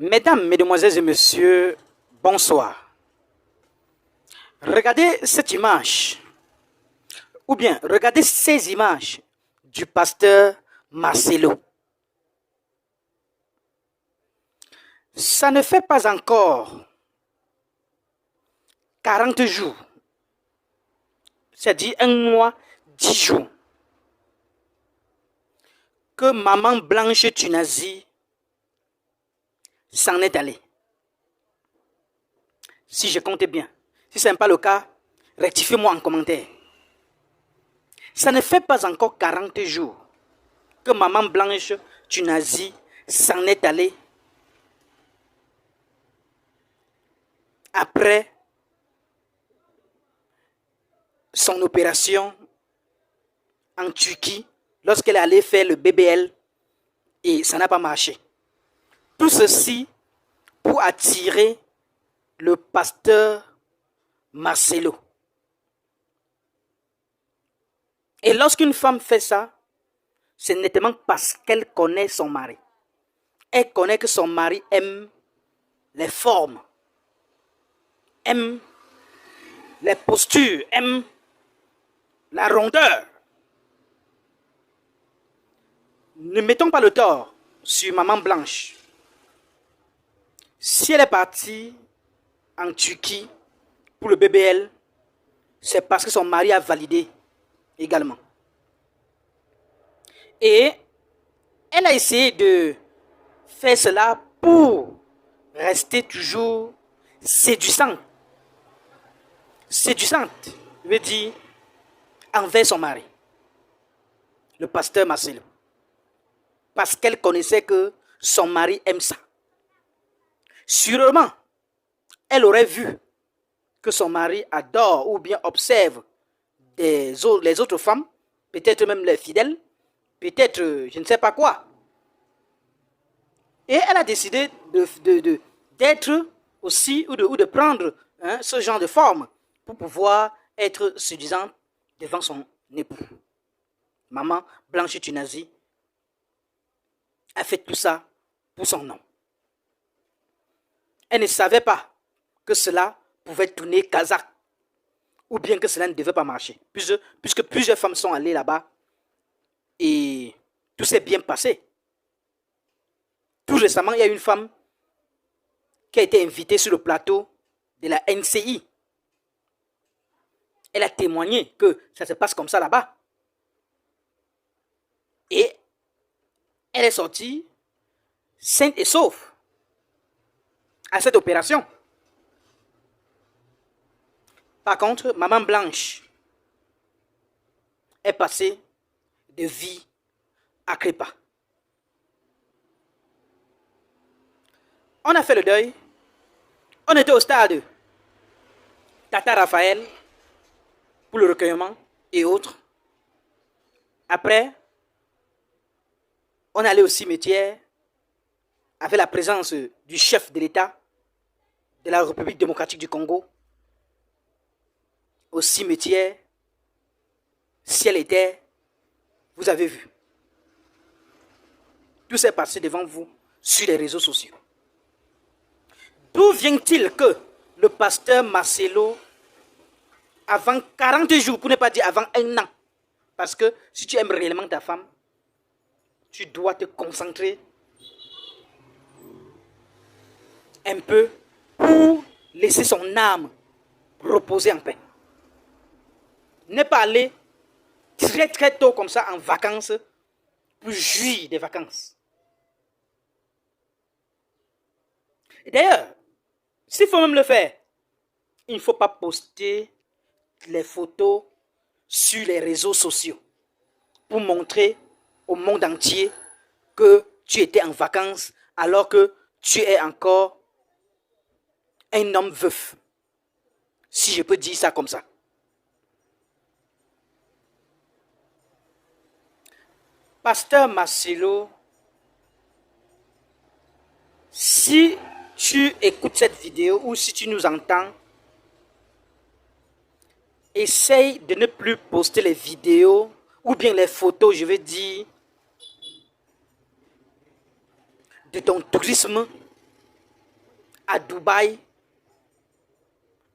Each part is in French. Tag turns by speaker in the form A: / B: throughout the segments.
A: Mesdames, Mesdemoiselles et Messieurs, bonsoir. Regardez cette image, ou bien regardez ces images du pasteur Marcelo. Ça ne fait pas encore 40 jours, c'est-à-dire un mois, 10 jours, que maman Blanche Tunazi s'en est allée. Si je compte bien. Si ce n'est pas le cas, rectifiez-moi en commentaire. Ça ne fait pas encore 40 jours que maman Blanche Tunazi s'en est allée après son opération en Turquie lorsqu'elle allait faire le BBL et ça n'a pas marché. Tout ceci pour attirer le pasteur Marcelo. Et lorsqu'une femme fait ça, c'est nettement parce qu'elle connaît son mari. Elle connaît que son mari aime les formes, aime les postures, aime la rondeur. Ne mettons pas le tort sur maman Blanche. Si elle est partie en Turquie pour le BBL, c'est parce que son mari a validé également. Et elle a essayé de faire cela pour rester toujours séduisante. Séduisante, veut dire envers son mari, le pasteur Marcelo. Parce qu'elle connaissait que son mari aime ça. Sûrement, elle aurait vu que son mari adore ou bien observe les autres femmes, peut-être même les fidèles, peut-être je ne sais pas quoi. Et elle a décidé d'être aussi ou de prendre ce genre de forme pour pouvoir être séduisante devant son époux. Maman Blanche Tunazi a fait tout ça pour son nom. Elle ne savait pas que cela pouvait tourner kazakh ou bien que cela ne devait pas marcher. Puisque plusieurs femmes sont allées là-bas et tout s'est bien passé. Tout récemment, il y a une femme qui a été invitée sur le plateau de la NCI. Elle a témoigné que ça se passe comme ça là-bas. Et elle est sortie sainte et sauve à cette opération. Par contre, maman Blanche est passée de vie à crépa. On a fait le deuil. On était au stade Tata Raphaël pour le recueillement et autres. Après, on allait au cimetière avec la présence du chef de l'État de la République démocratique du Congo. Au cimetière, ciel et terre, vous avez vu. Tout s'est passé devant vous sur les réseaux sociaux. D'où vient-il que le pasteur Marcelo, avant 40 jours, pour ne pas dire avant un an, parce que si tu aimes réellement ta femme, tu dois te concentrer un peu pour laisser son âme reposer en paix. Ne pas aller très très tôt comme ça en vacances pour jouir des vacances. Et d'ailleurs, s'il faut même le faire, il ne faut pas poster les photos sur les réseaux sociaux pour montrer au monde entier que tu étais en vacances alors que tu es encore un homme veuf. Si je peux dire ça comme ça. Pasteur Marcelo, si tu écoutes cette vidéo ou si tu nous entends, essaye de ne plus poster les vidéos ou bien les photos, je veux dire, de ton tourisme à Dubaï,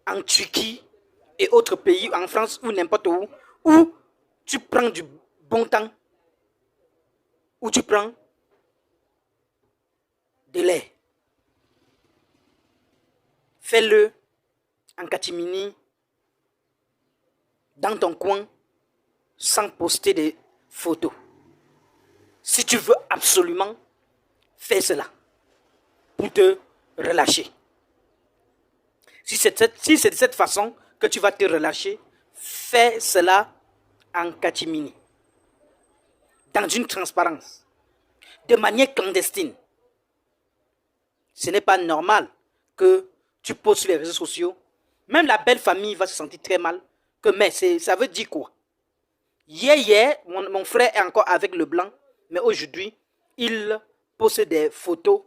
A: en Turquie et autres pays, en France ou n'importe où tu prends du bon temps, où tu prends de lait. Fais-le en catimini, dans ton coin, sans poster des photos. Si tu veux absolument, fais cela pour te relâcher. Si c'est de cette façon que tu vas te relâcher, fais cela en catimini, dans une transparence, de manière clandestine. Ce n'est pas normal que tu poses sur les réseaux sociaux. Même la belle famille va se sentir très mal. Mais ça veut dire quoi? Hier, mon frère est encore avec le blanc, mais aujourd'hui, il pose des photos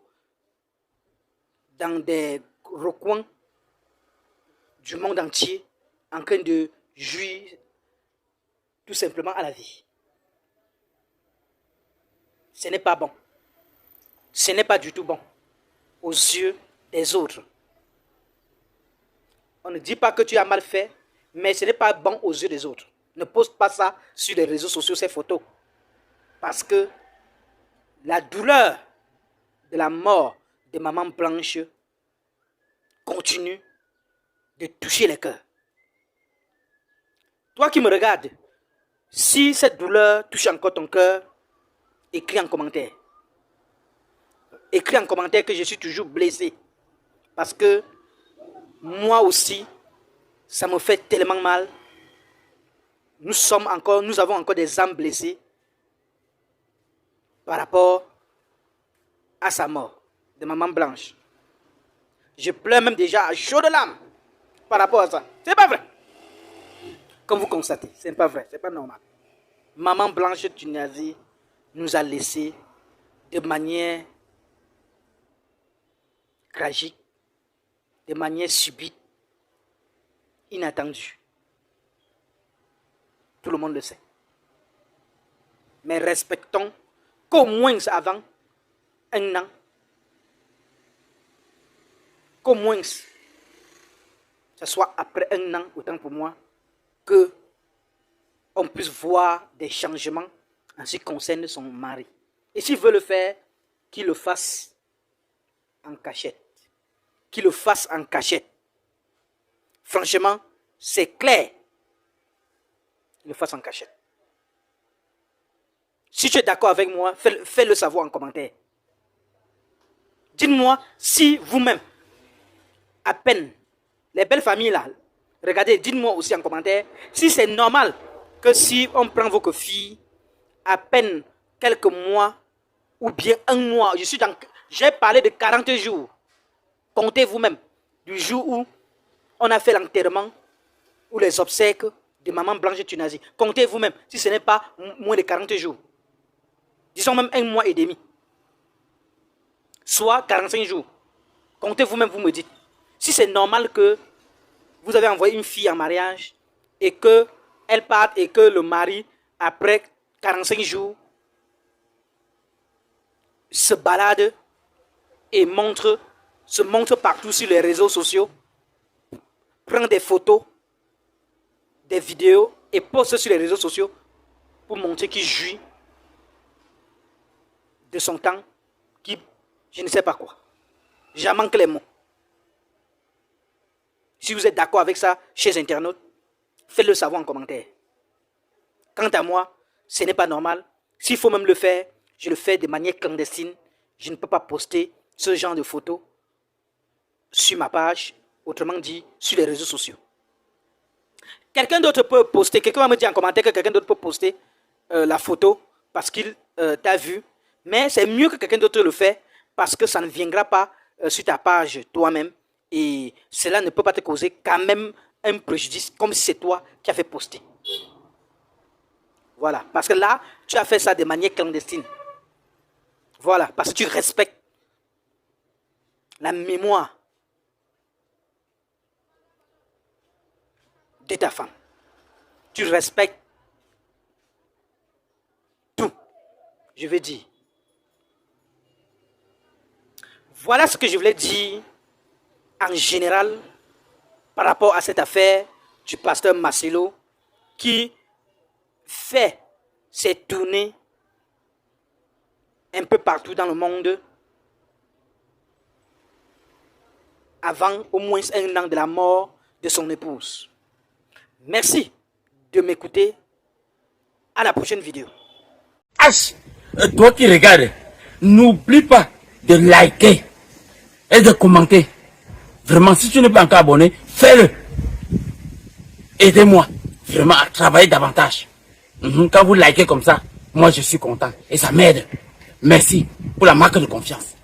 A: dans des recoins du monde entier, en train de jouir tout simplement à la vie. Ce n'est pas bon. Ce n'est pas du tout bon aux yeux des autres. On ne dit pas que tu as mal fait, mais ce n'est pas bon aux yeux des autres. Ne poste pas ça sur les réseaux sociaux, ces photos. Parce que la douleur de la mort de maman Blanche continue de toucher les cœurs. Toi qui me regardes, si cette douleur touche encore ton cœur, écris en commentaire. Écris en commentaire que je suis toujours blessé. Parce que moi aussi, ça me fait tellement mal. Nous avons encore des âmes blessées par rapport à sa mort de maman Blanche. Je pleure même déjà à chaud de larmes par rapport à ça. C'est pas vrai. Comme vous constatez, c'est pas vrai, c'est pas normal. Maman Blanche Tuniazi nous a laissés de manière tragique, de manière subite, inattendue. Tout le monde le sait. Mais respectons qu'au moins avant un an, qu'au moins ce soit après un an, autant pour moi, que on puisse voir des changements en ce qui concerne son mari. Et s'il veut le faire, qu'il le fasse en cachette. Qu'il le fasse en cachette. Franchement, c'est clair. Qu'il le fasse en cachette. Si tu es d'accord avec moi, fais-le savoir en commentaire. Dites-moi si vous-même, à peine, les belles familles là, regardez, dites-moi aussi en commentaire si c'est normal que si on prend vos filles, à peine quelques mois ou bien un mois, j'ai parlé de 40 jours. Comptez vous-même du jour où on a fait l'enterrement ou les obsèques de maman Blanche Tuniazi. Comptez vous-même si ce n'est pas moins de 40 jours. Disons même un mois et demi. Soit 45 jours. Comptez vous-même, vous me dites. Si c'est normal que vous avez envoyé une fille en mariage et qu'elle parte et que le mari, après 45 jours, se balade et se montre partout sur les réseaux sociaux, prend des photos, des vidéos et poste sur les réseaux sociaux pour montrer qu'il jouit de son temps, je ne sais pas quoi. J'en manque les mots. Si vous êtes d'accord avec ça, chers internautes, faites-le savoir en commentaire. Quant à moi, ce n'est pas normal. S'il faut même le faire, je le fais de manière clandestine. Je ne peux pas poster ce genre de photos sur ma page, autrement dit, sur les réseaux sociaux. Quelqu'un d'autre peut poster, quelqu'un va me dire en commentaire que quelqu'un d'autre peut poster la photo parce qu'il t'a vu. Mais c'est mieux que quelqu'un d'autre le fait parce que ça ne viendra pas sur ta page toi-même. Et cela ne peut pas te causer quand même un préjudice comme si c'est toi qui as fait poster. Voilà, parce que là, tu as fait ça de manière clandestine. Voilà, parce que tu respectes la mémoire de ta femme. Tu respectes tout, je veux dire. Voilà ce que je voulais dire en général par rapport à cette affaire du pasteur Marcelo qui fait ses tournées un peu partout dans le monde avant au moins 1 an de la mort de son épouse. Merci de m'écouter. À la prochaine vidéo.
B: H, toi qui regardes, n'oublie pas de liker et de commenter. Vraiment, si tu n'es pas encore abonné, fais-le. Aidez-moi vraiment à travailler davantage. Quand vous likez comme ça, moi je suis content et ça m'aide. Merci pour la marque de confiance.